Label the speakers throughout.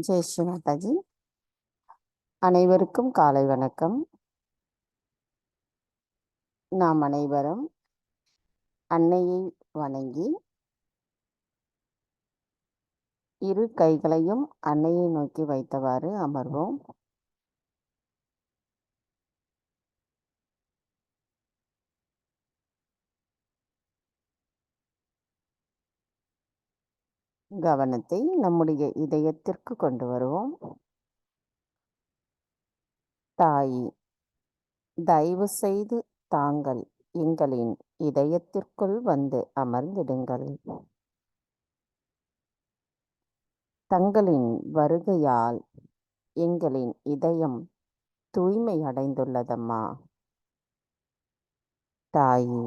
Speaker 1: ஜெய் ஸ்ரீ மாதாஜி. அனைவருக்கும் காலை வணக்கம். நாம் அனைவரும் அன்னையை வணங்கி இரு கைகளையும் அன்னையை நோக்கி வைத்தவாறு அமர்வோம். கவனத்தை நம்முடைய இதயத்திற்கு கொண்டு வருவோம். தாயி, தயவு செய்து தாங்கள் எங்களின் இதயத்திற்குள் வந்து அமர்ந்திடுங்கள். தங்களின் வருகையால் எங்களின் இதயம் தூய்மை அடைந்துள்ளதம்மா. தாயி,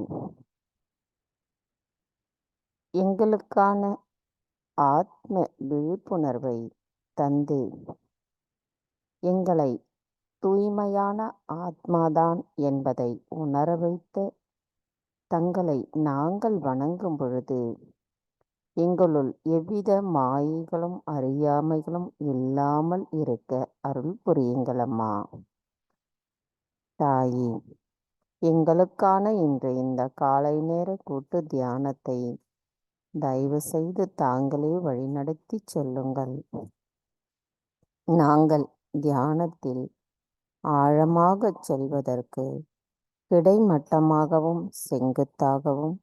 Speaker 1: எங்களுக்கான ஆத்ம விழிப்புணர்வை தந்து எங்களை தூய்மையான ஆத்மாதான் என்பதை உணர வைத்து தங்களை நாங்கள் வணங்கும் பொழுது எங்களுள் எவ்வித மாயைகளும் அறியாமைகளும் இல்லாமல் இருக்க அருள் புரியுங்களம்மா. தாயி, எங்களுக்கான இன்று இந்த காலை நேர கூட்டு தியானத்தை தயவு செய்து தாங்களே வழிநடத்தி செல்லுங்கள். நாங்கள் தியானத்தில் ஆழமாக செல்வதற்கு கிடைமட்டமாகவும் செங்குத்தாகவும்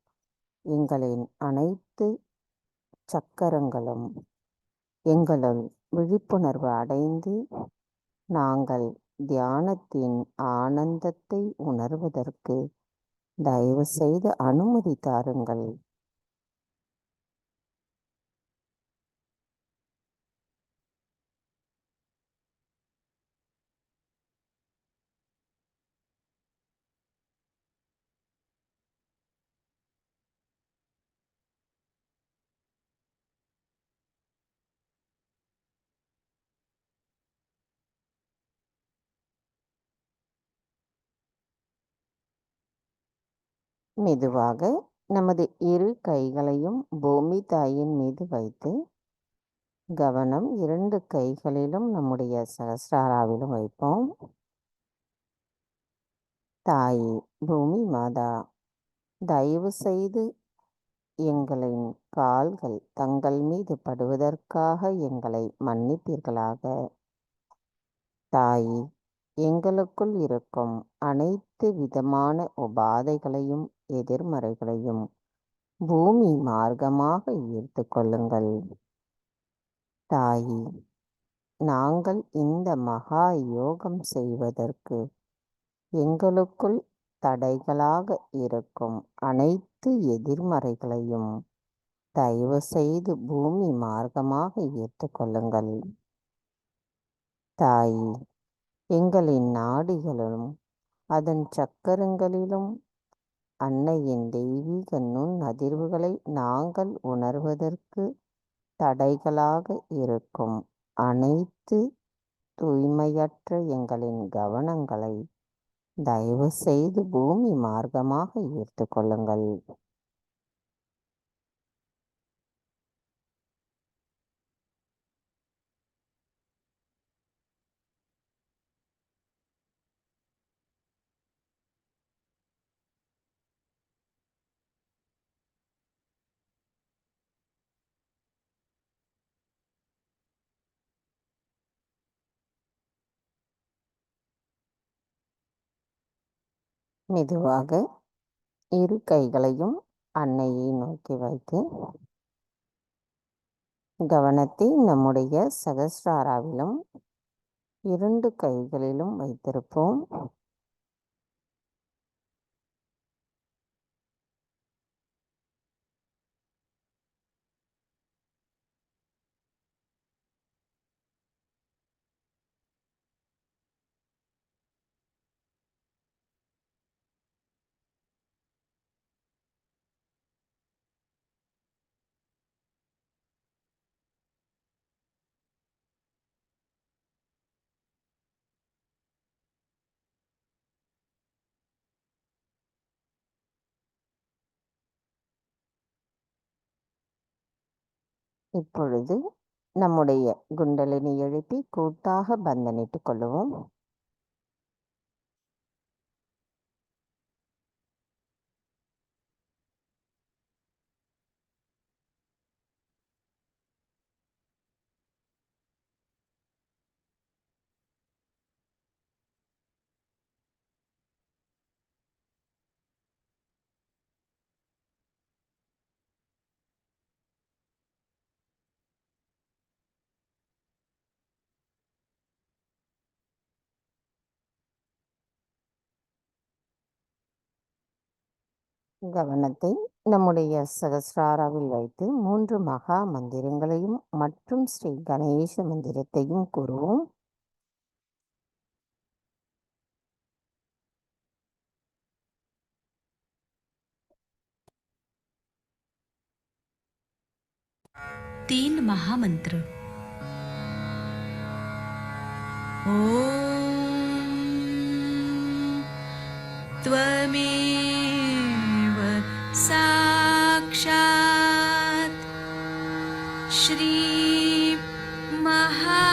Speaker 1: எங்களின் அனைத்து சக்கரங்களும் எங்களுள் விழிப்புணர்வு அடைந்து நாங்கள் தியானத்தின் ஆனந்தத்தை உணர்வதற்கு தயவு செய்து அனுமதி தாருங்கள். மெதுவாக நமது இரு கைகளையும் பூமி தாயின் மீது வைத்து கவனம் இரண்டு கைகளிலும் நம்முடைய சகஸ்ராராவிலும் வைப்போம். தாயி பூமி மாதா, தயவு செய்து எங்களின் கால்கள் தங்கள் மீது படுவதற்காக எங்களை மன்னிப்பீர்களாக. தாயி, எங்களுக்குள் இருக்கும் அனைத்து விதமான உபாதைகளையும் எதிர்மறைகளையும் பூமி மார்க்கமாக ஈர்த்து கொள்ளுங்கள். தாயி, நாங்கள் இந்த மகா யோகம் செய்வதற்கு எங்களுக்குள் தடைகளாக இருக்கும் அனைத்து எதிர்மறைகளையும் தயவு செய்து பூமி மார்க்கமாக ஈர்த்து கொள்ளுங்கள். தாயி, எங்களின் நாடிகளிலும் அதன் சக்கரங்களிலும் அன்னையின் தெய்வீக நுண் அதிர்வுகளை நாங்கள் உணர்வதற்கு தடைகளாக இருக்கும் அனைத்து தூய்மையற்ற எங்களின் கவனங்களை தயவு செய்து பூமி மார்க்கமாக ஈர்த்து கொள்ளுங்கள். மெதுவாக இரு கைகளையும் அன்னையை நோக்கி வைத்து கவனத்தை நம்முடைய சகஸ்ராராவிலும் இரண்டு கைகளிலும் வைத்திருப்போம். இப்பொழுது நம்முடைய குண்டலினி எழுப்பி கூட்டாக பந்தனிட்டுக் கொள்ளுவோம். கவனத்தை நம்முடைய சகஸ்ராராவில் வைத்து 3 மகா மந்திரங்களையும் மற்றும் ஸ்ரீ கணேச மந்திரத்தையும் கூறுவோம்.
Speaker 2: तीन महामंत्र। ॐ त्वमेव साक्षात् श्री महालक्ष्मी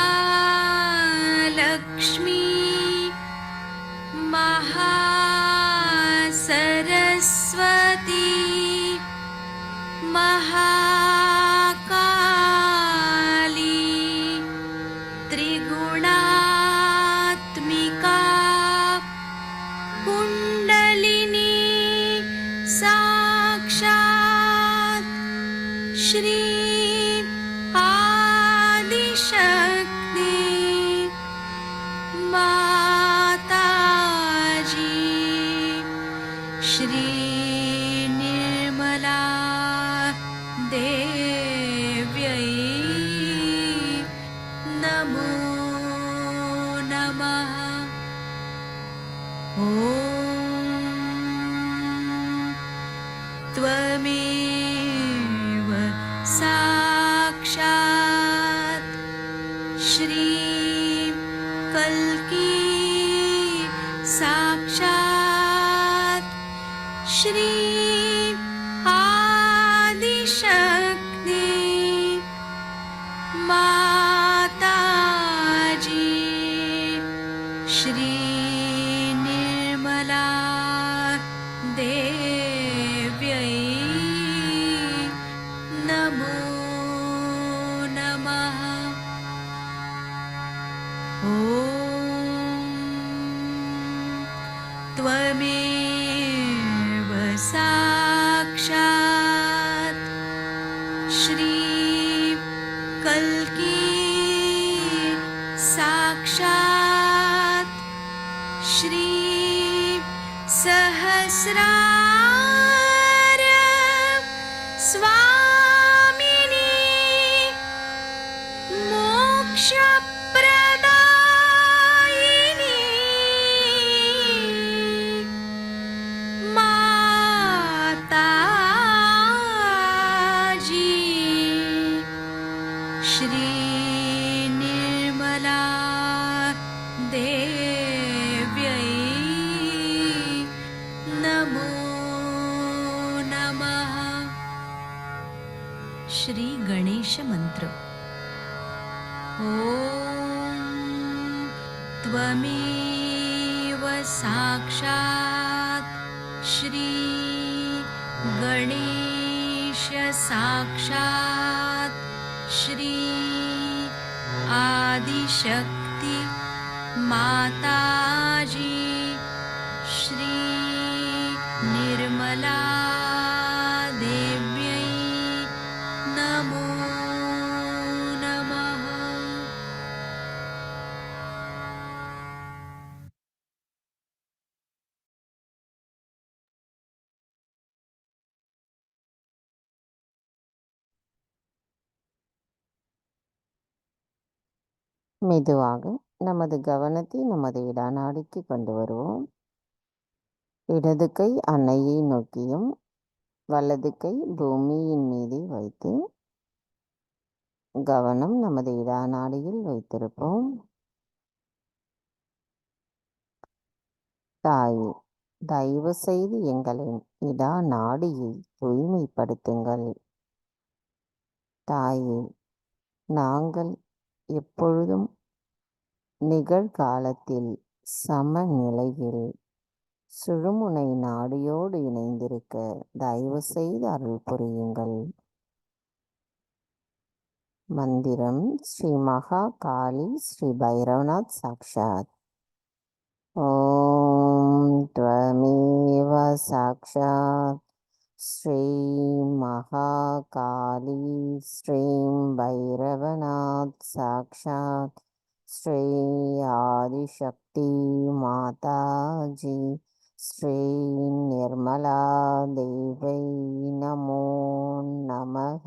Speaker 2: महासरस्वती महाकाली त्रिगुणात्मिका कुण्डलिनी साक्षात् श्री आदिशक्ति माताजी श्री निर्मला देव्यै नमो नमः। ॐ त्वमेव साक्षात् श्री कल्की साक्षात् श्री आदिशक्ति माताजी श्री निर्मला देव्यै नमो नमः। ॐ त्वमेव साक्षात् श्री कल्की साक्षात् श्री सहस्रार स्वामिनी मोक्षप्रदायिनी माताजी श्री निर्मला देव्यै नमो नमः। श्री गणेश मंत्र। ॐ त्वमेव साक्षात् श्री गणेश साक्षात् श्री आदिशक्ति माताजी श्री निर्मला देव्यै नमो नमः।
Speaker 1: மெதுவாக நமது கவனத்தை நமது இடநாடிக்கு கொண்டு வருவோம். இடது கை அன்னையை நோக்கியும் வலது கை பூமியின் மீது வைத்து கவனம் நமது இடநாடியில் வைத்திருப்போம். தாயே, தயவு செய்து எங்களின் இடநாடியை தூய்மைப்படுத்துங்கள். தாயே, நாங்கள் எப்பொழுதும் நிகழ்காலத்தில் சமநிலையில் சுழுமுனை நாடியோடு இணைந்திருக்க தயவு செய்து அருள் புரியுங்கள். மந்திரம் ஸ்ரீ மகா காளி ஸ்ரீ பைரவநாத் சாக்ஷாத். ஓம் த்வமேவ சாக்ஷாத் ஸ்ரீ மகா காளி ஸ்ரீம் பைரவநாத் சாக்ஷாத் ஸ்ரீ ஆதிசக்தி மாதாஜி ஸ்ரீ நிர்மலா தேவை நமோ நமக.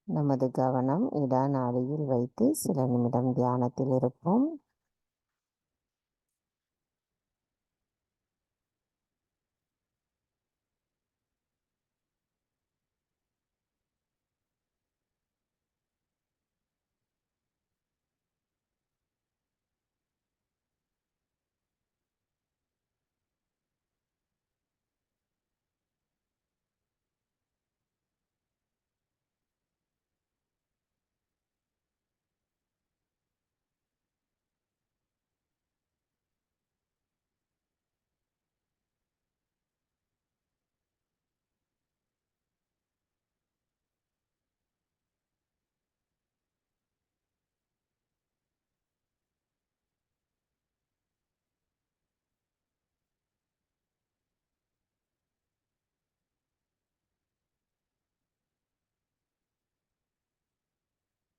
Speaker 1: நமது கவனம் இடநாடியில் வைத்து சில நிமிடம் தியானத்தில் இருப்போம்.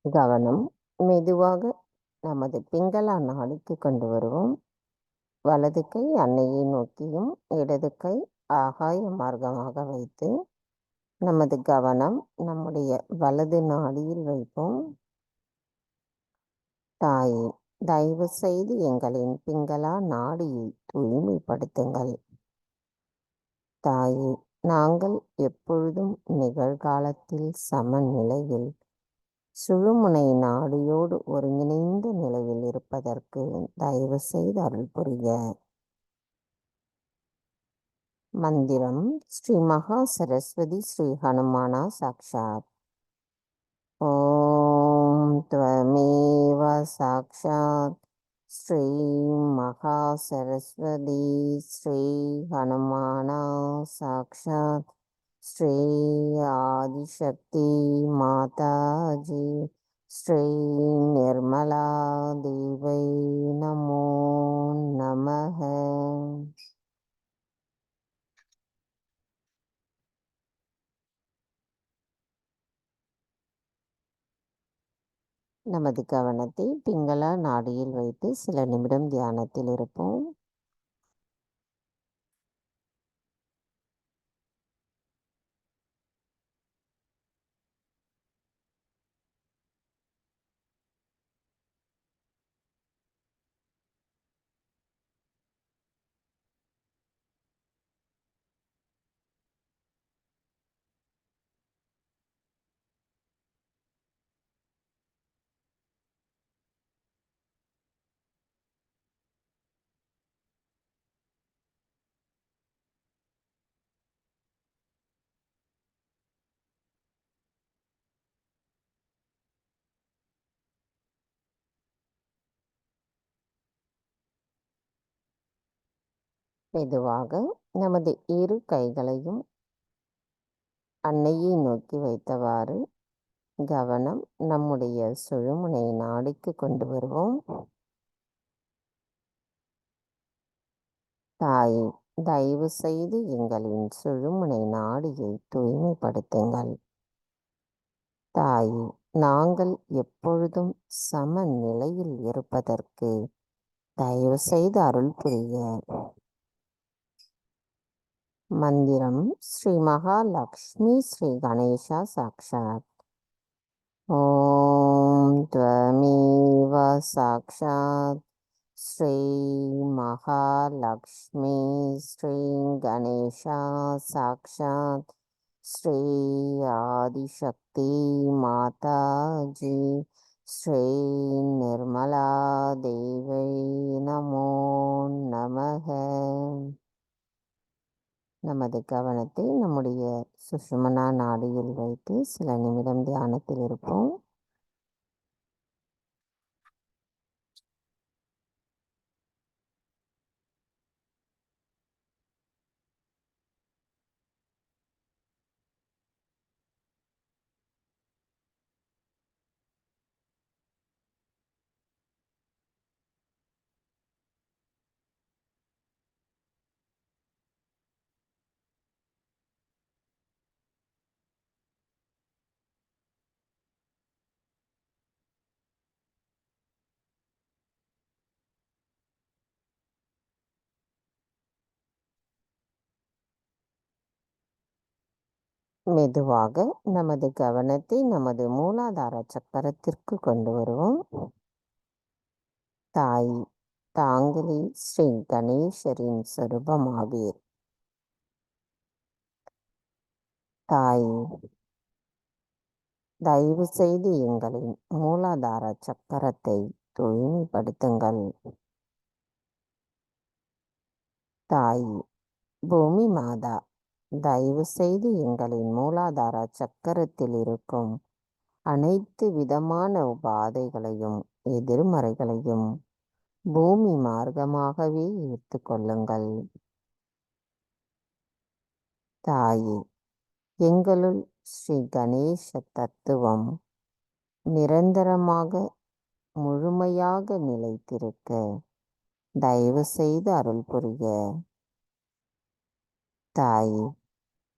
Speaker 1: கவனம் மெதுவாக நமது பிங்களா நாடிக்கு கொண்டு வருவோம். வலது கை அன்னையை நோக்கியும் இடது கை ஆகாய மார்க்கமாக வைத்து நமது கவனம் நம்முடைய வலது நாடியில் வைப்போம். தாயே, தயவு செய்து எங்களின் பிங்களா நாடியை தூய்மைப்படுத்துங்கள். தாயே, நாங்கள் எப்பொழுதும் நிகழ்காலத்தில் சமநிலையில் சுழுமுனை நாடியோடு ஒருங்கிணைந்த நிலையில் இருப்பதற்கு தயவு செய்து அருள் புரிய. மந்திரம் ஸ்ரீ மகா சரஸ்வதி ஸ்ரீ ஹனுமானா சாக்ஷாத். ஓம் த்வமேவ சாக்ஷாத் ஸ்ரீ மகா சரஸ்வதி ஸ்ரீ ஹனுமானா சாக்ஷாத் ஸ்ரீ ஆதிசக்தி மாதாஜி ஸ்ரீ நிர்மலா தேவை நமோ நமக. நமது கவனத்தை பிங்களா நாடியில் வைத்து சில நிமிடம் தியானத்தில் இருப்போம். மெதுவாக நமது இரு கைகளையும் அன்னையை நோக்கி வைத்தவாறு கவனம் நம்முடைய சுழுமுனை நாடிக்கு கொண்டு வருவோம். தாயே, தயவு செய்து எங்களின் சுழுமுனை நாடியை தூய்மைப்படுத்துங்கள். தாயே, நாங்கள் எப்பொழுதும் சமநிலையில் இருப்பதற்கு தயவு செய்து அருள் புரிய. மந்திரம் ஸ்ரீ மகாலட்சுமி ஸ்ரீ கணேசா சாக்ஷாத். ஓம் த்வமேவ சாக்ஷாத் ஸ்ரீ மகாலட்சுமி ஸ்ரீ கணேசா சாக்ஷாத் ஸ்ரீ ஆதிசக்தி மாதாஜி ஸ்ரீ நிர்மலா தேவை நமோ நமக. நமது கவனத்தை நம்முடைய சுஷுமனா நாடியில் வைத்து சில நிமிடம் தியானத்தில் இருப்போம். மெதுவாக நமது கவனத்தை நமது மூலாதார சக்கரத்திற்கு கொண்டு வருவோம். தாய் தாங்களே ஸ்ரீ கணேசரின் சொரூபமாவீர். தாய், தயவு செய்து எங்களின் மூலாதார சக்கரத்தை தூய்மைப்படுத்துங்கள். தாய் பூமி மாதா, தயவு செய்து எங்களின் மூலாதார சக்கரத்தில் இருக்கும் அனைத்து விதமான உபாதைகளையும் எதிர்மறைகளையும் பூமி மார்க்கமாகவே ஈர்த்து கொள்ளுங்கள். தாயே, எங்களுள் ஸ்ரீ கணேச தத்துவம் நிரந்தரமாக முழுமையாக நிலைத்திருக்க தயவு செய்து அருள் புரிய. தாயே,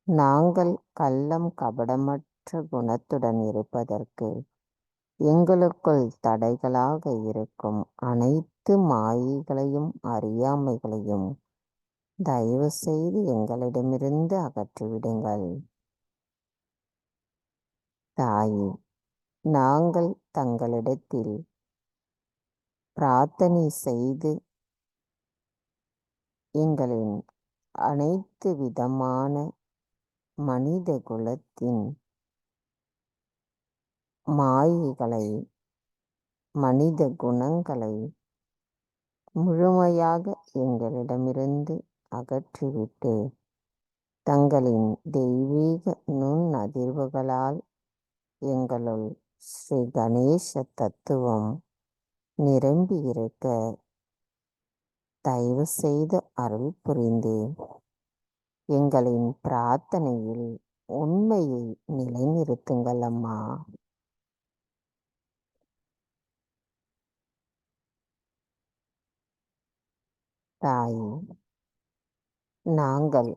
Speaker 1: நாங்கள் கள்ளம் கபடமற்ற குணத்துடன் இருப்பதற்கு எங்களுக்குள் தடைகளாக இருக்கும் அனைத்து மாயைகளையும் அறியாமைகளையும் தயவு செய்து எங்களிடமிருந்து அகற்றிவிடுங்கள். தாயே, நாங்கள் தங்களிடத்தில் பிரார்த்தனை செய்து எங்களின் அனைத்து விதமான மனித குலத்தின் மாயைகளை, மனித குணங்களை முழுமையாக எங்களிடமிருந்து அகற்றிவிட்டு தங்களின் தெய்வீக நுண் அதிர்வுகளால் எங்களுள் ஸ்ரீ கணேச தத்துவம் நிரம்பி இருக்க தயவு செய்து அருள் புரிந்து எங்களின் பிரார்த்தனையில் உண்மையை நிலைநிறுத்துங்கள் அம்மா. தாயே, நாங்கள்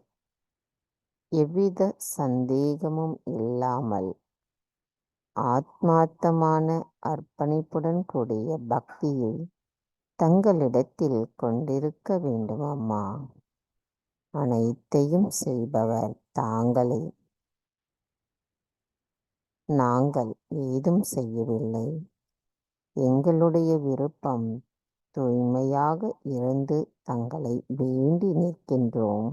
Speaker 1: எவ்வித சந்தேகமும் இல்லாமல் ஆத்மார்த்தமான அர்ப்பணிப்புடன் கூடிய பக்தியை தங்களிடத்தில் கொண்டிருக்க வேண்டும் அம்மா. அனைத்தையும் செய்பவர் தாங்களே. நாங்கள் ஏதும் செய்யவில்லை. எங்களுடைய விருப்பம் தூய்மையாக இருந்து தங்களை வேண்டி நிற்கின்றோம்.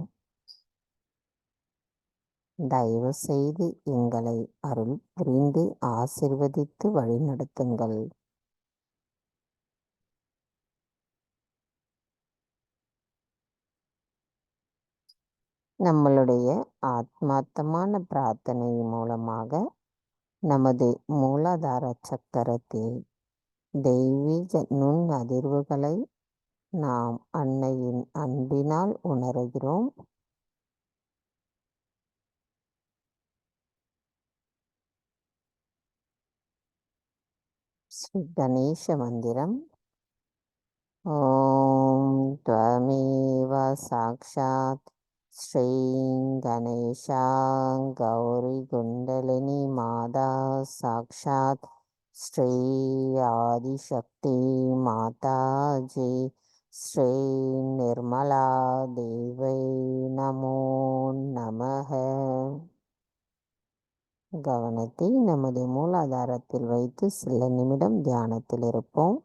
Speaker 1: தயவு செய்து எங்களை அருள் புரிந்து ஆசிர்வதித்து வழிநடத்துங்கள். நம்மளுடைய ஆத்மார்த்தமான பிரார்த்தனை மூலமாக நமது மூலாதார சக்கரத்தில் தெய்வீக நுண் அதிர்வுகளை நாம் அன்னையின் அன்பினால் உணர்கிறோம். ஸ்ரீ கணேச மந்திரம். ஓம் த்வமேவ சாக்ஷாத் ஸ்ரீ கணேசா கௌரி குண்டலினி மாதா சாக்ஷாத் ஸ்ரீ ஆதிசக்தி மாதாஜி ஸ்ரீ நிர்மலா தேவை நமோ நமஹ. கவனத்தை நமது மூலாதாரத்தில் வைத்து சில நிமிடம் தியானத்தில் இருப்போம்.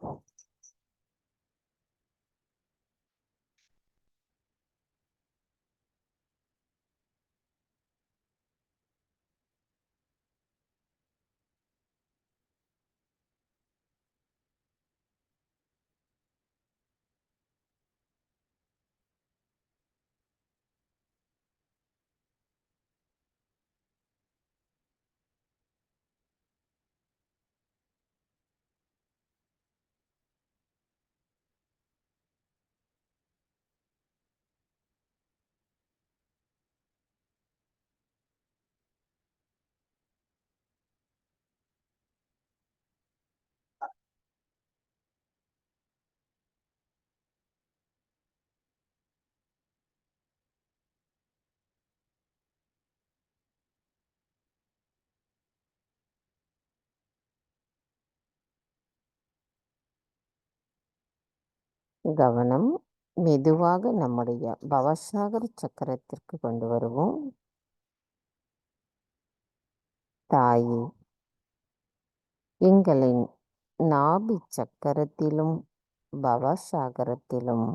Speaker 1: கவனம். மெதுவாக நம்முடைய பவசாகர சக்கரத்திற்கு கொண்டு வருவோம். தாயே, எங்களின் நாபி சக்கரத்திலும் பவசாகரத்திலும்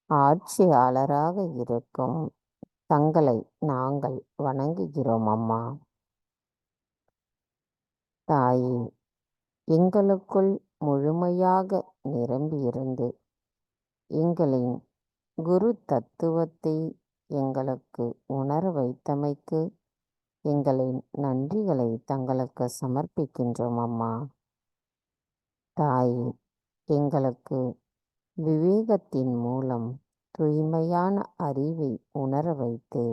Speaker 1: ஆட்சியாளராக இருக்கும் தங்களை நாங்கள் வணங்குகிறோம் அம்மா. தாயே, எங்களுக்குள் முழுமையாக நிரம்பியிருந்து எங்களின் குரு தத்துவத்தை எங்களுக்கு உணர வைத்தமைக்கு எங்களின் நன்றிகளை தங்களுக்கு சமர்ப்பிக்கின்றோம் அம்மா. தாயே, எங்களுக்கு விவேகத்தின் மூலம் தூய்மையான அறிவை உணர வைத்து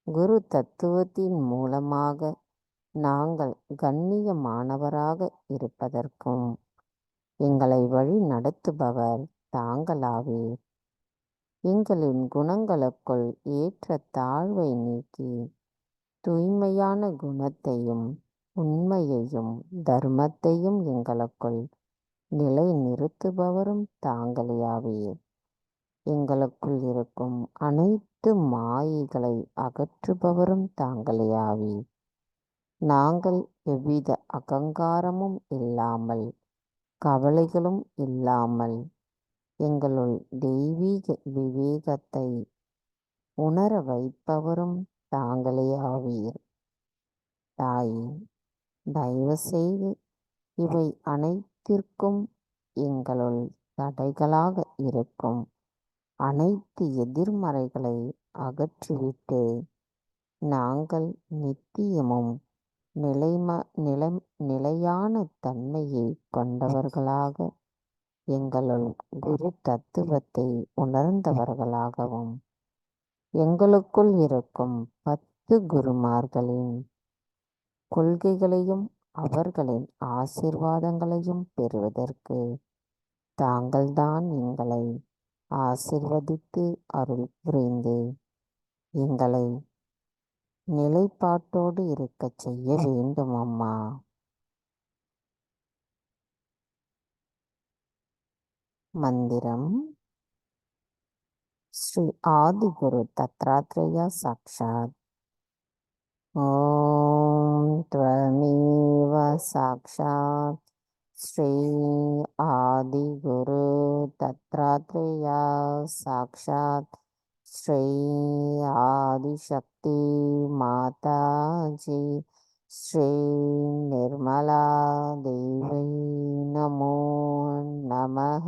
Speaker 1: குரு தத்துவத்தின் மூலமாக நாங்கள் கண்ணியமானவராக இருப்பதற்கும் எங்களை வழி நடத்துபவர் தாங்களாவே. எங்களின் குணங்களுக்குள் ஏற்ற தாழ்வை நீக்கி தூய்மையான குணத்தையும் உண்மையையும் தர்மத்தையும் எங்களுக்குள் நிலை நிறுத்துபவரும் தாங்களேயாவே. எங்களுக்குள் இருக்கும் அனைத்து மாயைகளை அகற்றுபவரும் தாங்களேயாவே. நாங்கள் எவ்வித அகங்காரமும் இல்லாமல் கவலைகளும் இல்லாமல் எங்களுள் தெய்வீக விவேகத்தை உணர வைப்பவரும் தாங்களேயாவீர். தாயே, தயவு செய்து இவை அனைத்திற்கும் எங்களுள் தடைகளாக இருக்கும் அனைத்து எதிர்மறைகளை அகற்றிவிட்டு நாங்கள் நித்தியமும் நிலையான தன்மையை கொண்டவர்களாக எங்களுள் குரு தத்துவத்தை உணர்ந்தவர்களாகவும் எங்களுக்குள் இருக்கும் 10 குருமார்களின் கொள்கைகளையும் அவர்களின் ஆசீர்வாதங்களையும் பெறுவதற்கு தாங்கள்தான் எங்களை ஆசீர்வதித்து அருள் புரிந்து எங்களை நிலைப்பாட்டோடு இருக்கச் செய்ய வேண்டும் அம்மா. மந்திரம். ஸ்ரீ ஆதிகுரு தத்ராத்ரேயா சாக்ஷாத். ஓம் த்வமேவ சாக்ஷாத் ஸ்ரீ ஆதிகுரு தத்ராத்ரேயா சாக்ஷாத் ஸ்ரீ ஆதிசக்தி மாதாஜி ஸ்ரீ நிர்மலா தேவை நமோ நமः.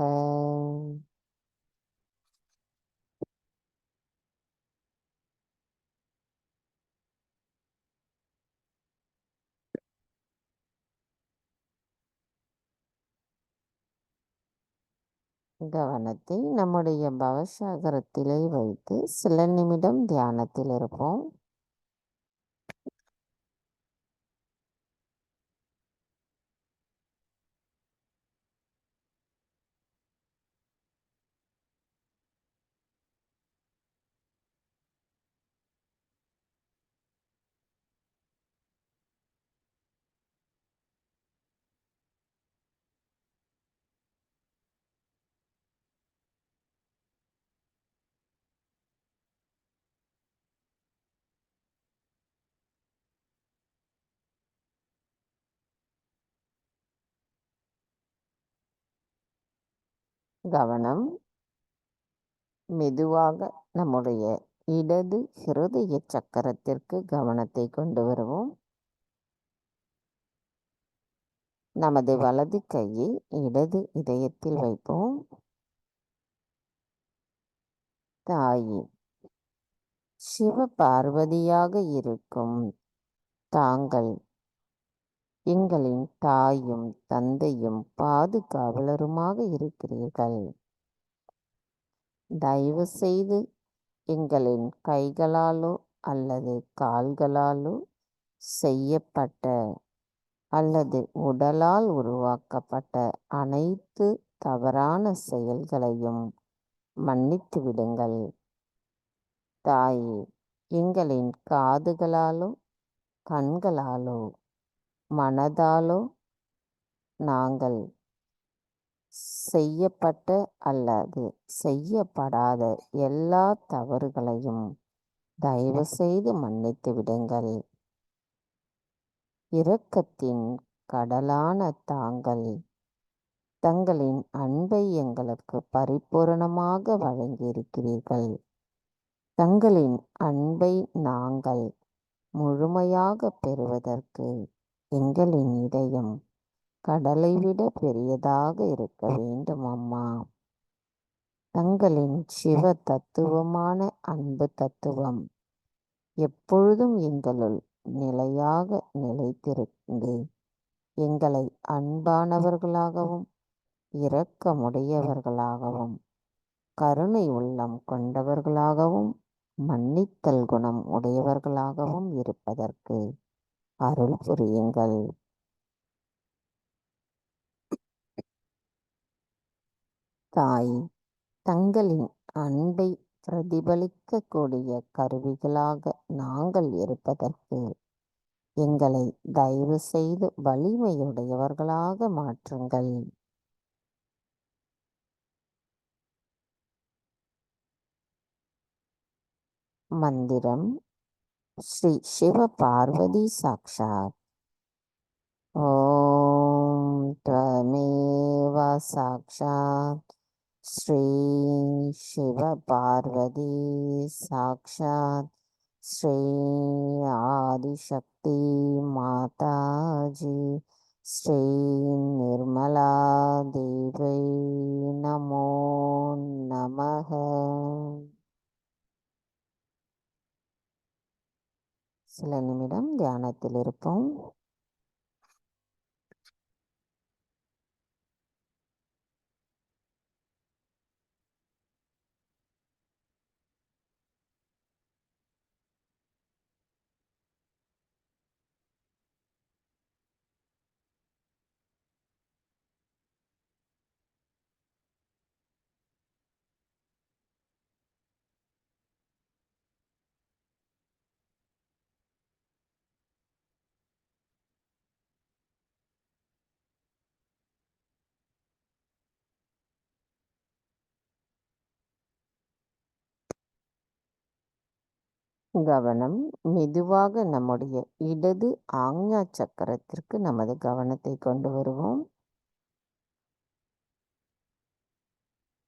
Speaker 1: கவனத்தை நம்முடைய பவசாகரத்திலே வைத்து சில நிமிடம் தியானத்தில் இருப்போம். கவனம். மெதுவாக நம்முடைய இடது ஹிருதய சக்கரத்திற்கு கவனத்தை கொண்டு வருவோம். நமது வலது கையை இடது இதயத்தில் வைப்போம். தாயே, சிவ பார்வதியாக இருக்கும் தாங்கள் எங்களின் தாயும் தந்தையும் பாதுகாவலருமாக இருக்கிறீர்கள். தயவு செய்து எங்களின் கைகளாலோ அல்லது கால்களாலோ செய்யப்பட்ட அல்லது உடலால் உருவாக்கப்பட்ட அனைத்து தவறான செயல்களையும் மன்னித்து விடுங்கள். தாயே, எங்களின் காதுகளாலோ கண்களாலோ மனதாலோ நாங்கள் செய்யப்பட்ட அல்லது செய்யப்படாத எல்லா தவறுகளையும் தயவு செய்து மன்னித்து விடுங்கள். இரக்கத்தின் கடலான தாங்கள் தங்களின் அன்பை எங்களுக்கு பரிபூரணமாக வழங்கியிருக்கிறீர்கள். தங்களின் அன்பை நாங்கள் முழுமையாக பெறுவதற்கு எங்களின் இதயம் கடலை விட பெரியதாக இருக்க வேண்டும் அம்மா. தங்களின் சிவ தத்துவமான அன்பு தத்துவம் எப்பொழுதும் எங்களுள் நிலையாக நிலைத்திருந்து எங்களை அன்பானவர்களாகவும் இரக்கமுடையவர்களாகவும் கருணை உள்ளம் கொண்டவர்களாகவும் மன்னித்தல் குணம் உடையவர்களாகவும் இருப்பதற்கு அருள் புரியுங்கள். தாய் தங்களின் அன்பை பிரதிபலிக்கக்கூடிய கருவிகளாக நாங்கள் இருப்பதற்கு எங்களை தயவு செய்து வலிமையுடையவர்களாக மாற்றுங்கள். மந்திரம் ஸ்ரீ சிவ பார்வதி சாக்ஷாத். ஓம் त्वमेव சாக்ஷாத் ஸ்ரீ சிவ பார்வதி சாக்ஷாத் ஸ்ரீ ஆதிசக்தி மாதாஜி ஸ்ரீ நிர்மலா தேவை நமோ நமः. சில நிமிடம் தியானத்தில் இருப்போம். கவனம் மெதுவாக நம்முடைய இடது ஆக்ஞா சக்கரத்திற்கு நமது கவனத்தை கொண்டு வருவோம்.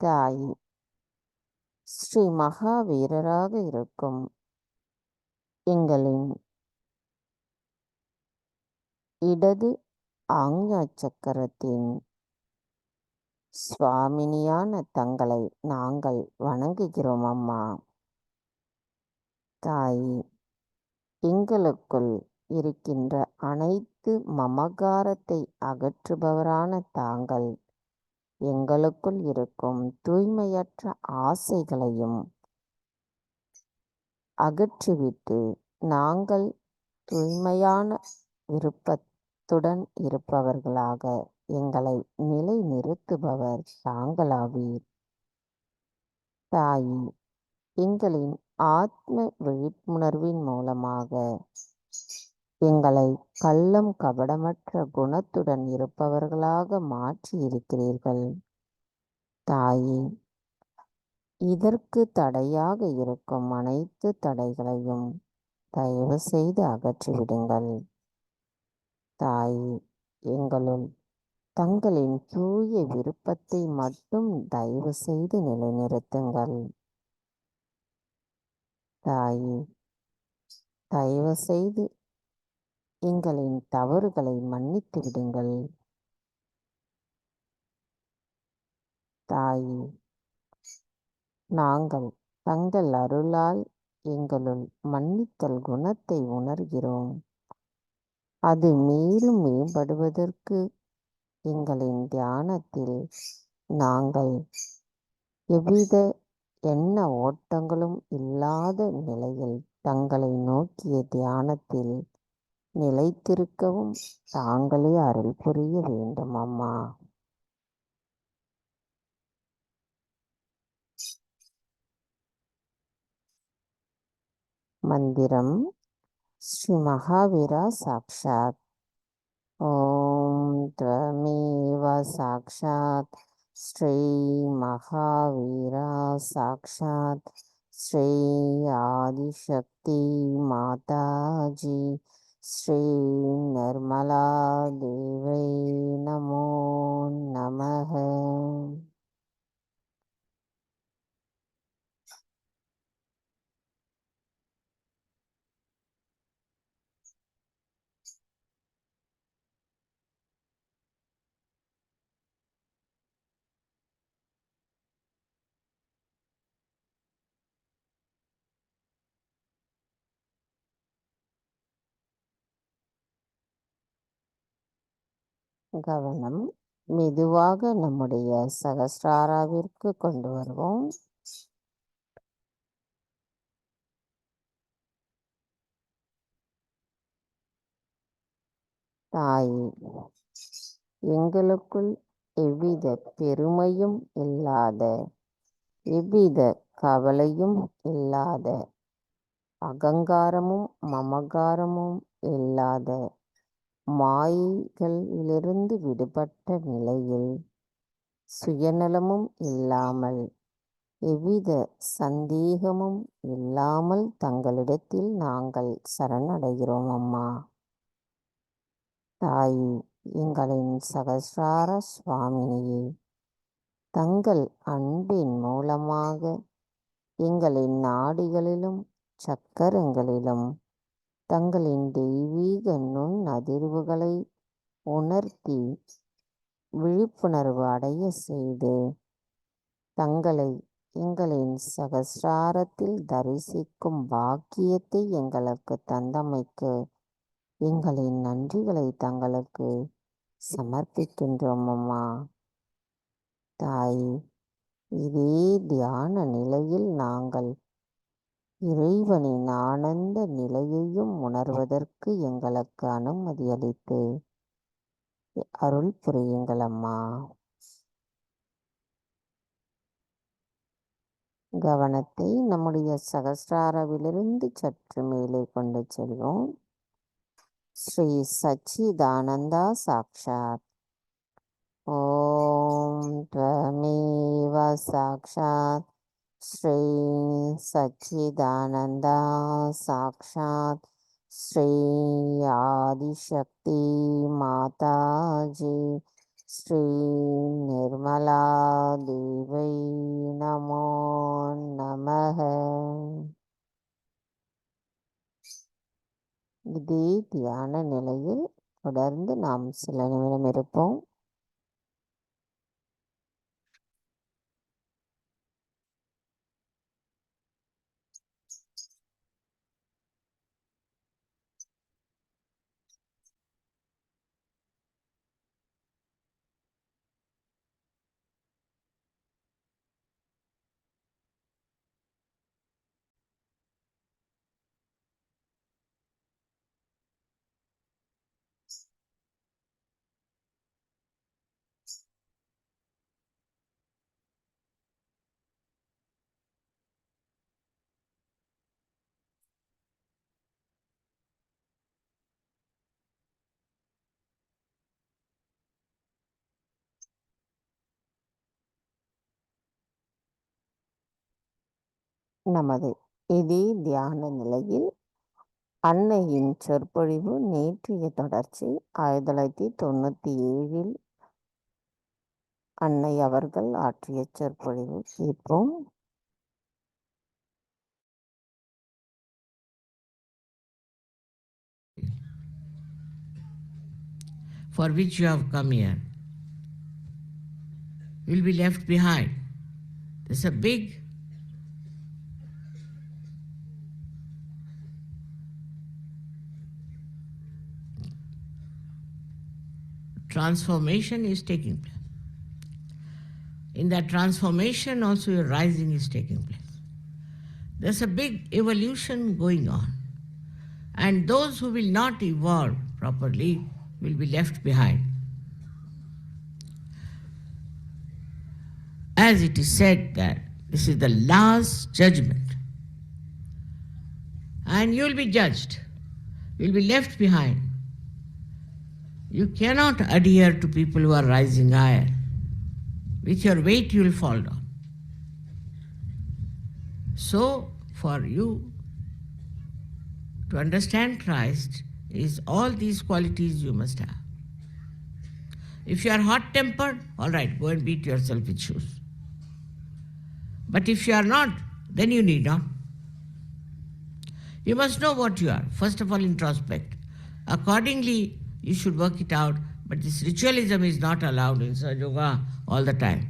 Speaker 1: தாய் ஸ்ரீ மகாவீரராக இருக்கும் எங்களின் இடது ஆக்ஞா சக்கரத்தின் சுவாமினியான தங்களை நாங்கள் வணங்குகிறோம் அம்மா. தாய் எங்களுக்குள் இருக்கின்ற அனைத்து மமகாரத்தை அகற்றுபவரான தாங்கள் எங்களுக்குள் இருக்கும் தூய்மையற்ற ஆசைகளையும் அகற்றிவிட்டு நாங்கள் தூய்மையான விருப்பத்துடன் இருப்பவர்களாக எங்களை நிலை நிறுத்துபவர் தாங்களாவீர். தாய் எங்களின் ஆத்ம விழிப்புணர்வின் மூலமாக எங்களை கள்ளம் கபடமற்ற குணத்துடன் இருப்பவர்களாக மாற்றி இருக்கிறீர்கள். தாயே இதற்கு தடையாக இருக்கும் அனைத்து தடைகளையும் தயவு செய்து அகற்றிவிடுங்கள். தாயே எங்களுள் தங்களின் தூய விருப்பத்தை மட்டும் தயவு செய்து நிலைநிறுத்துங்கள். தாயே தயவு செய்து எங்களின் தவறுகளை மன்னித்து விடுங்கள். தாயே நாங்கள் தங்கள் அருளால் எங்களுள் மன்னித்தல் குணத்தை உணர்கிறோம். அது மேலும் மேம்படுவதற்கு எங்களின் தியானத்தில் நாங்கள் எவ்வித எண்ண ஓட்டங்களும் இல்லாத நிலையில் தங்களை நோக்கிய தியானத்தில் நிலைத்திருக்கவும் தாங்களே அருள் புரிய வேண்டும் அம்மா. மந்திரம் ஸ்ரீ மகாவீரா சாக்ஷாத். ஓம் त्वमेव சாக்ஷாத் ஸ்ரீ மகாவீரா சாக்ஷாத் ஸ்ரீ ஆதிசக்தி மாதாஜி ஸ்ரீ நிர்மலா தேவை நமோ நமः. கவனம் மெதுவாக நம்முடைய சகஸ்ராராவிற்கு கொண்டு வருவோம். தாயே, எங்களுக்குள் எவ்வித பெருமையும் இல்லாத, எவ்வித கவலையும் இல்லாத, அகங்காரமும் மமகாரமும் இல்லாத, மாயைகளிலிருந்து விடுபட்ட நிலையில், சுயநலமும் இல்லாமல், எவ்வித சந்தேகமும் இல்லாமல் தங்களிடத்தில் நாங்கள் சரணடைகிறோம் அம்மா. தாயே, எங்களின் சகஸ்ரார சுவாமினியே, தங்கள் அன்பின் மூலமாக எங்களின் நாடிகளிலும் சக்கரங்களிலும் தங்களின் தெய்வீக நுண் அதிர்வுகளை உணர்த்தி விழிப்புணர்வு அடைய செய்து தங்களை எங்களின் சகஸ்ராரத்தில் தரிசிக்கும் பாக்கியத்தை எங்களுக்கு தந்தமைக்கு எங்களின் நன்றிகளை தங்களுக்கு சமர்ப்பிக்கின்றோம் அம்மா. தாயே, இதே தியான நிலையில் நாங்கள் இறைவனின் ஆனந்த நிலையையும் உணர்வதற்கு எங்களுக்கு அனுமதி அளித்து அருள் புரியுங்கள் அம்மா. கவனத்தை நம்முடைய சகஸ்ராரவிலிருந்து சற்று மேலே கொண்டு செல்வோம். ஸ்ரீ சச்சிதானந்தா சாக்ஷாத் ஓம் த்வமேவ சாக்ஷாத் ஸ்ரீ சச்சிதானந்தா சாக்ஷாத் ஸ்ரீ ஆதிசக்தி மாதாஜி ஸ்ரீ நிர்மலா தேவை நமோ நமः. இதே தியான நிலையில் தொடர்ந்து நாம் சில நிமிடம் இருப்போம். நமது இதே தியான நிலையில் அன்னையின் சொற்பொழிவு நேற்றைய தொடர்ச்சி 1997 அன்னை அவர்கள் ஆற்றிய சொற்பொழிவு கேட்போம்.
Speaker 3: For which you have come here will be left behind. There's a big transformation is taking place. In that transformation also your rising is taking place. There's a big evolution going on. And those who will not evolve properly will be left behind. As it is said that this is the last judgment. And you will be judged. You will be left behind. You cannot adhere to people who are rising higher. With your weight you will fall down. So, for you to understand Christ is all these qualities you must have. If you are hot-tempered, all right, go and beat yourself with shoes. But if you are not, then you need not. You must know what you are. First of all, introspect. Accordingly, you should work it out. But this ritualism is not allowed in Sahaja Yoga all the time.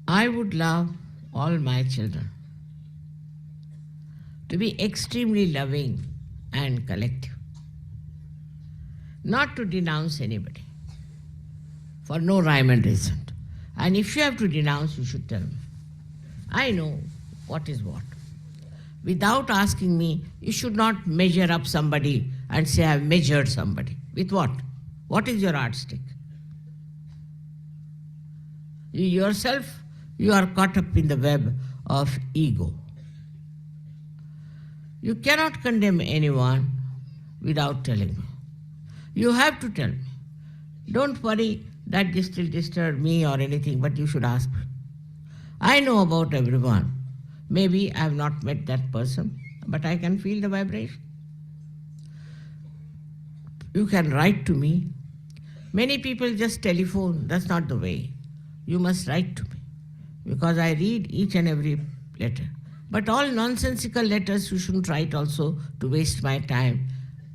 Speaker 3: I would love all my children to be extremely loving and collective, not to denounce anybody for no rhyme and reason. And if you have to denounce, you should tell me. I know what is what. Without asking me, you should not measure up somebody and say, I have measured somebody. With what? What is your yardstick? You yourself, you are caught up in the web of ego. You cannot condemn anyone without telling me. You have to tell me. Don't worry that this will disturb me or anything, but you should ask me. I know about everyone. Maybe I have not met that person, but I can feel the vibration. You can write to me. Many people just telephone. That's not the way. You must write to me, because I read each and every letter. But all nonsensical letters you shouldn't write also to waste my time.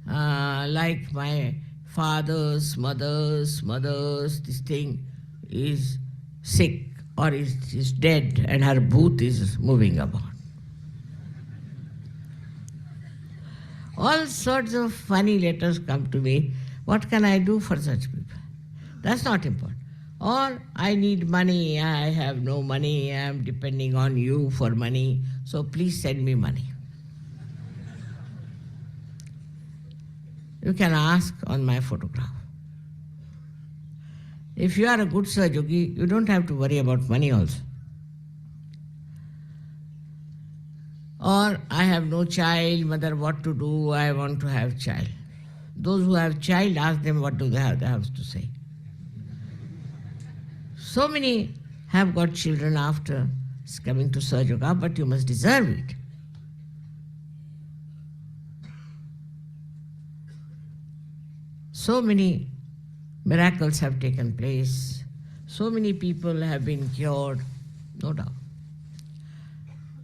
Speaker 3: Like my father's, mother's, this thing is sick or is dead and her booth is moving about. All sorts of funny letters come to me. What can I do for such people? That's not important. Or I need money, I have no money, I am depending on you for money, so please send me money. You can ask on my photograph. If you are a good Sahaja Yogi, you don't have to worry about money also. Or I have no child, mother, what to do, I want to have child. Those who have child, ask them what do they have to say. So many have got children after coming to Sahaja Yoga, but you must deserve it. So many miracles have taken place. So many people have been cured, no doubt.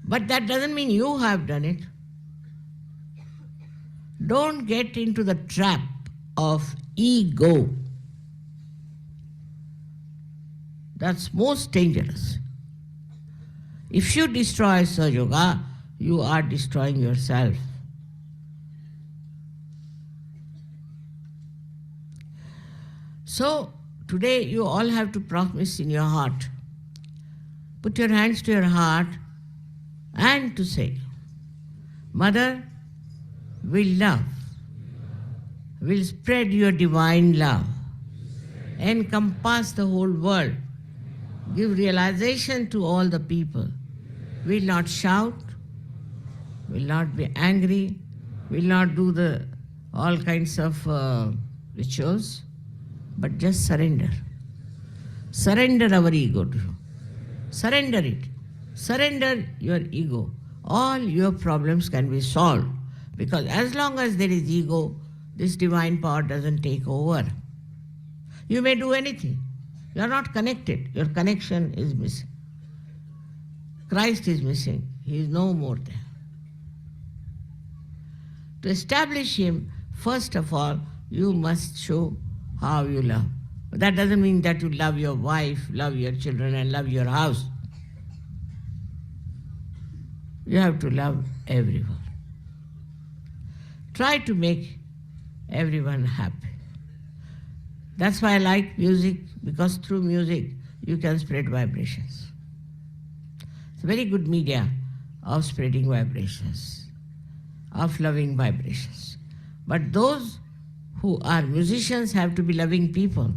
Speaker 3: But that doesn't mean you have done it. Don't get into the trap of ego. That's most dangerous. If you destroy Sahaja Yoga, you are destroying yourself. So, today you all have to promise in your heart. Put your hands to your heart and to say, Mother, will love, will spread your divine love, encompass the whole world, give realization to all the people, will not shout, will not be angry, will not do all kinds of rituals, but just surrender. Surrender our ego to you. Surrender it. Surrender your ego. All your problems can be solved, because as long as there is ego, this divine power doesn't take over. You may do anything. You are not connected. Your connection is missing. Christ is missing. He is no more there. To establish Him, first of all, you must show how you love. But that doesn't mean that you love your wife, love your children, and love your house. You have to love everyone. Try to make everyone happy. That's why I like music, because through music you can spread vibrations. It's a very good media of spreading vibrations, of loving vibrations. But those who are musicians have to be loving people.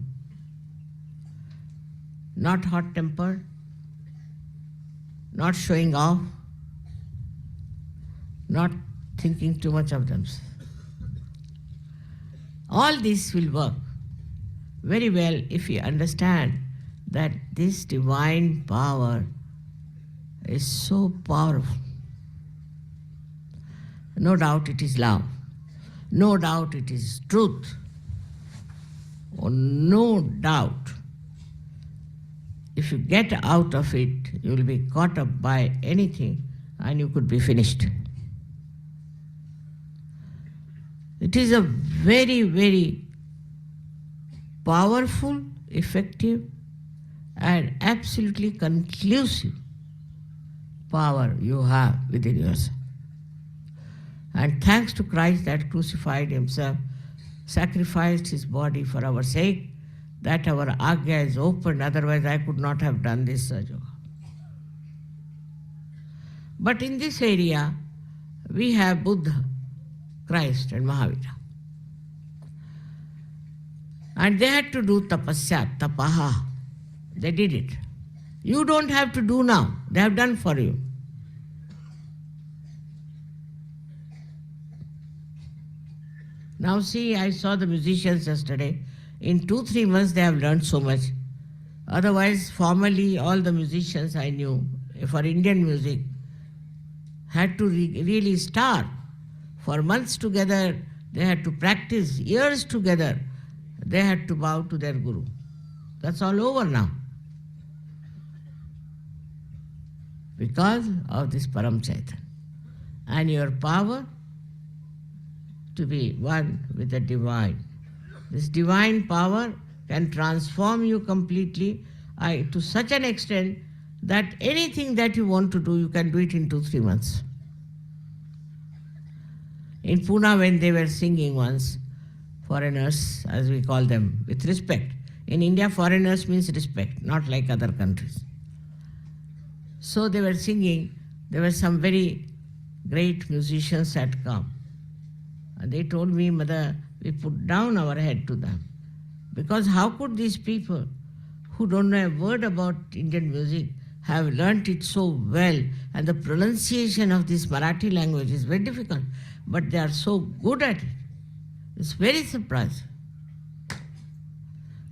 Speaker 3: not hot-tempered, not showing off, not thinking too much of themselves. All this will work very well if we understand that this divine power is so powerful. No doubt it is love. No doubt it is truth. Oh, no doubt. If you get out of it, you will be caught up by anything and you could be finished. It is a very, very powerful, effective, and absolutely conclusive power you have within yourself. And thanks to Christ that crucified himself, sacrificed his body for our sake, that our Agya is opened, otherwise I could not have done this Sahaja. But in this area, we have Buddha, Christ and Mahavira. And they had to do tapasya, tapaha. They did it. You don't have to do now. They have done for you. Now see, I saw the musicians yesterday. In 2-3 months they have learned so much. Otherwise, formerly all the musicians I knew for Indian music had to really starve. For months together, they had to practice. Years together, they had to bow to their Guru. That's all over now. Because of this Param Chaitanya. And your power to be one with the divine. This divine power can transform you completely to such an extent that anything that you want to do, you can do it in 2-3 months. In Pune, when they were singing once, foreigners, as we call them, with respect. In India, foreigners means respect, not like other countries. So they were singing, there were some very great musicians had come. And they told me, Mother, we put down our head to them. Because how could these people who don't know a word about Indian music have learnt it so well, and the pronunciation of this Marathi language is very difficult, but they are so good at it. It's very surprising.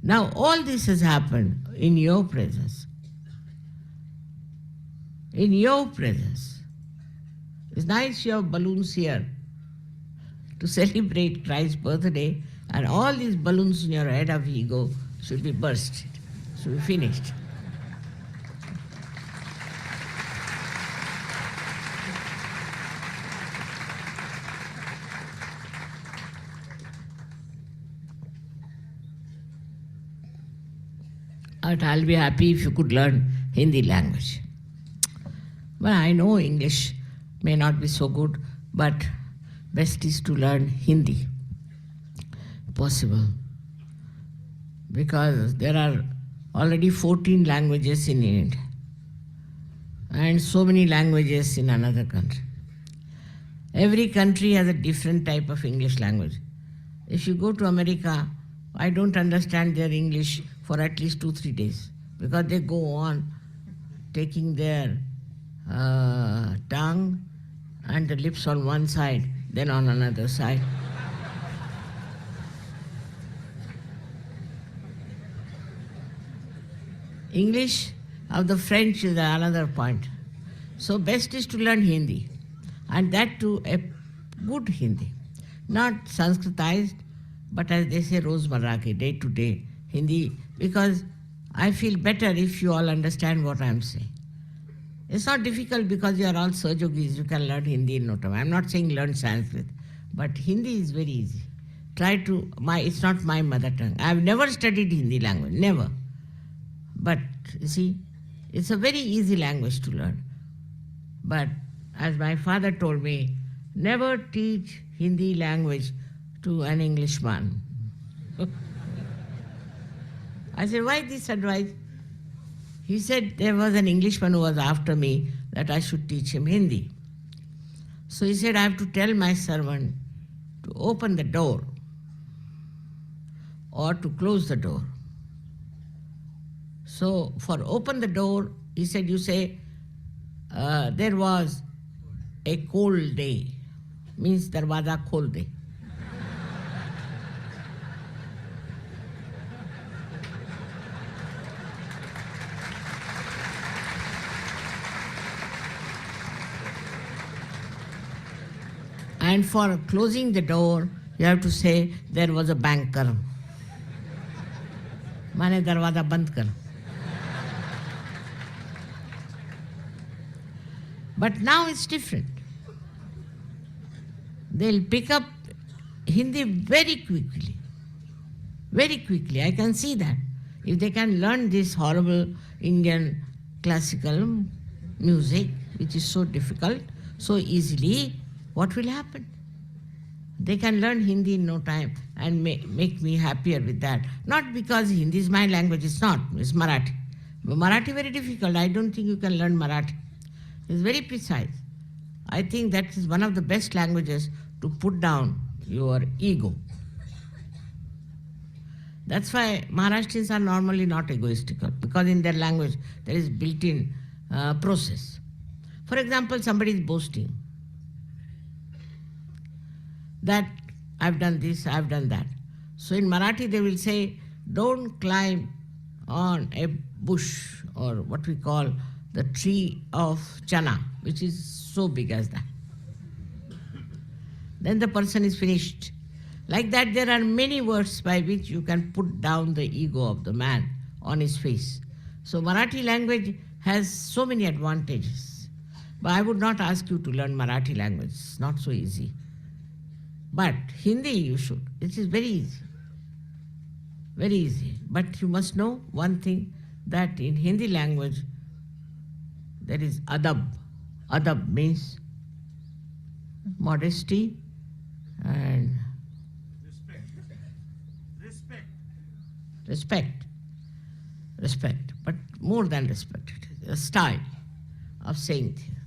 Speaker 3: Now all this has happened in your presence. In your presence. It's nice you have balloons here to celebrate Christ's birthday, and all these balloons in your head of ego should be burst, should be finished. But I'll be happy if you could learn Hindi language. Well, I know English may not be so good, but best is to learn Hindi, possible. Because there are already 14 languages in India and so many languages in another country. Every country has a different type of English language. If you go to America, I don't understand their English for at least 2-3 days, because they go on taking their tongue and the lips on one side, then on another side. English of the French is another point. So best is to learn Hindi, and that too a good Hindi. Not Sanskritized, but as they say, Rozmarra ke, day to day Hindi, because I feel better if you all understand what I am saying. It's not difficult because you are all Sahajogis, you can learn Hindi in no time. I'm not saying learn Sanskrit, but Hindi is very easy. It's not my mother tongue. I've never studied Hindi language, never. But you see, it's a very easy language to learn. But as my father told me, never teach Hindi language to an Englishman. I said, why this advice? He said there was an Englishman who was after me that I should teach him Hindi. So he said, I have to tell my servant to open the door or to close the door. So for open the door, he said, you say, there was a cold day, means darwaza khol de. And for closing the door, you have to say, there was a banker. Mane darwaza band kar. But now it's different. They'll pick up Hindi very quickly. Very quickly. I can see that. If they can learn this horrible Indian classical music, which is so difficult, so easily, what will happen? They can learn Hindi in no time and make me happier with that. Not because Hindi is my language, it's not, it's Marathi. Marathi very difficult. I don't think you can learn Marathi. It's very precise. I think that is one of the best languages to put down your ego. That's why Maharashtrians are normally not egoistical, because in their language there is built-in process. For example, somebody is boasting that I've done this, I've done that. So in Marathi they will say, don't climb on a bush or what we call the tree of chana, which is so big as that. Then the person is finished. Like that, there are many words by which you can put down the ego of the man on his face. So Marathi language has so many advantages. But I would not ask you to learn Marathi language. It's not so easy. But Hindi you should. It is very easy. Very easy. But you must know one thing, that in Hindi language, there is adab. Adab means modesty and respect, but more than respect, it is a style of saying things.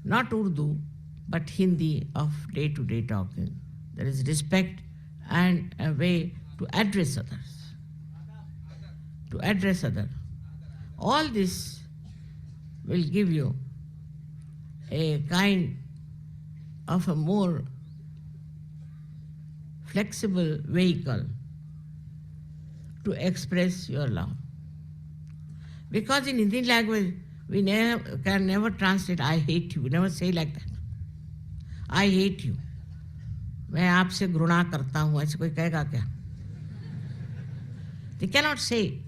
Speaker 3: Not Urdu, but Hindi of day-to-day talking. There is respect and a way to address others. To address others. All this will give you a kind of a more flexible vehicle to express your love. Because in Indian language, we can never translate I hate you. We never say like that. I hate you. मैं आपसे घृणा करता हूँ, ऐसे कोई कहेगा क्या? They cannot say.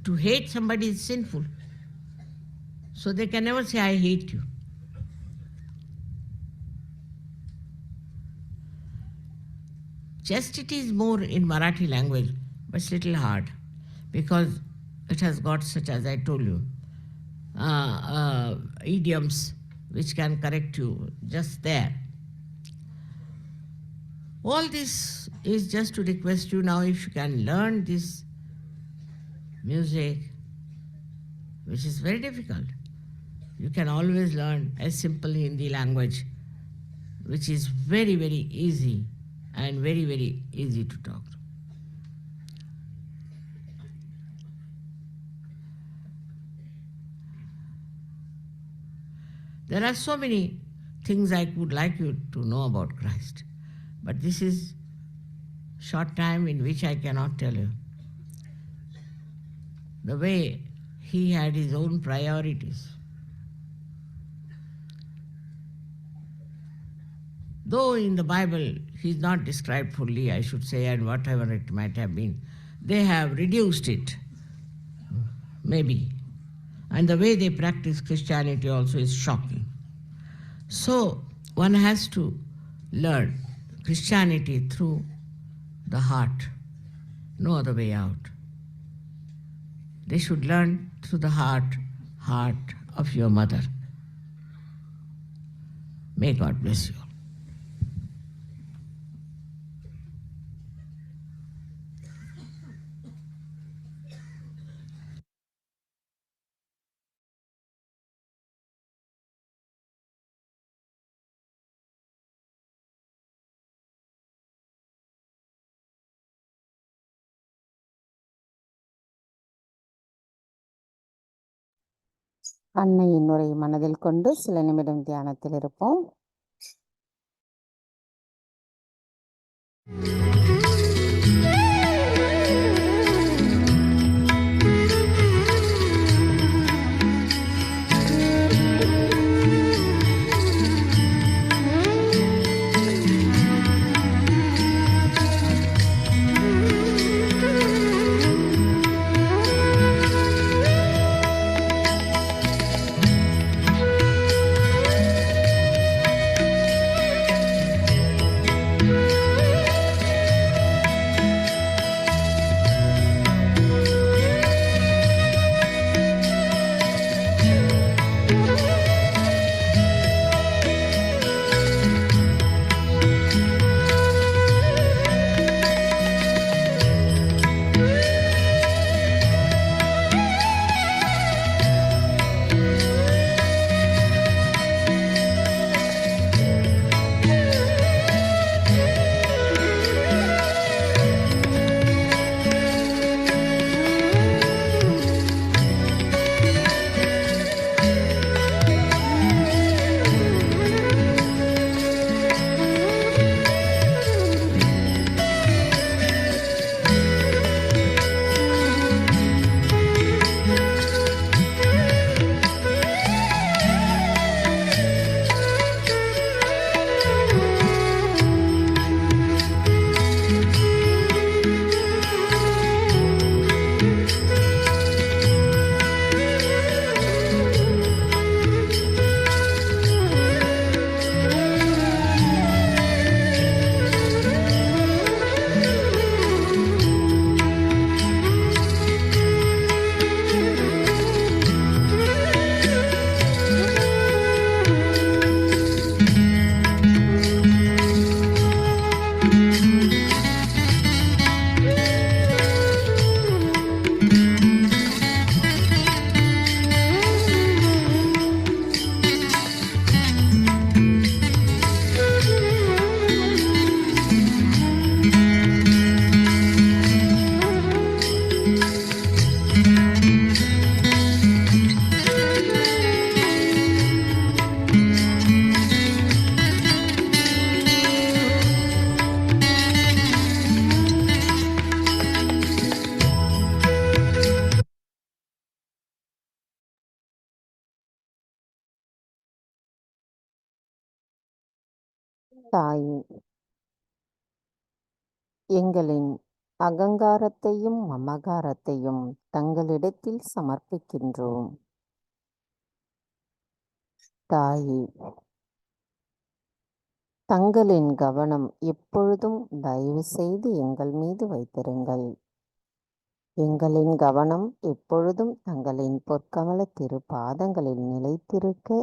Speaker 3: To hate somebody is sinful. So they can never say, I hate you. Chastity is more in Marathi language, but it's little hard because it has got such, as I told you, idioms which can correct you just there. All this is just to request you now, if you can learn this music, which is very difficult. You can always learn a simple Hindi language, which is very, very easy and very, very easy to talk to. There are so many things I would like you to know about Christ, but this is short time in which I cannot tell you. The way he had his own priorities. Though in the Bible he's not described fully, I should say, and whatever it might have been, they have reduced it, maybe. And the way they practice Christianity also is shocking. So one has to learn Christianity through the heart, no other way out. They should learn through the heart of your mother. May God bless you.
Speaker 1: அன்னையின் உரை மனதில் கொண்டு சில நிமிடம் தியானத்தில் இருப்போம். தாயே, எங்களின் அகங்காரத்தையும் மமகாரத்தையும் தங்களிடத்தில் சமர்ப்பிக்கின்றோம். தாயே, தங்களின் கவனம் எப்பொழுதும் தயவு செய்து எங்கள் மீது வைத்திருங்கள். எங்களின் கவனம் எப்பொழுதும் தங்களின் பொற்கமல திரு பாதங்களில் நிலைத்திருக்க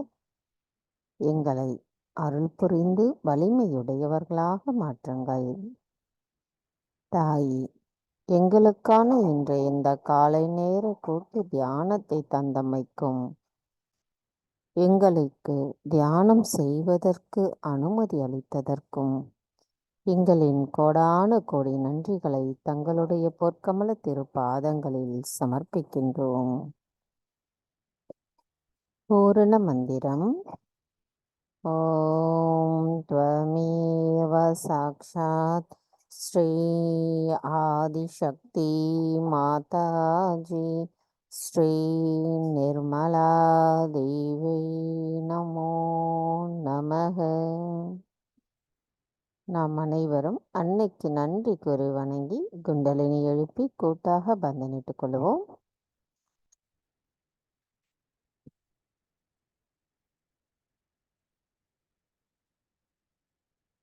Speaker 1: எங்களை அருள் புரிந்து வலிமையுடையவர்களாக மாற்றுங்கள். தாயே, எங்களுக்கான இன்றைய இந்த காலை நேர கூட்டு தியானத்தை தந்தமைக்கும், எங்களுக்கு தியானம் செய்வதற்கு அனுமதி அளித்ததற்கும் எங்களின் கோடான கோடி நன்றிகளை தங்களுடைய பொற்கமல திரு பாதங்களில் சமர்ப்பிக்கின்றோம். பூரண மந்திரம். ஓம் த்வமேவ சாக்ஷாத் ஸ்ரீ ஆதிசக்தி மாதாஜி ஸ்ரீ நிர்மலா தேவி நமோ நமக. நாம் அனைவரும் அன்னைக்கு நன்றி கூறி வணங்கி குண்டலினி எழுப்பி கூட்டாக பந்தனிட்டுக் கொள்வோம்.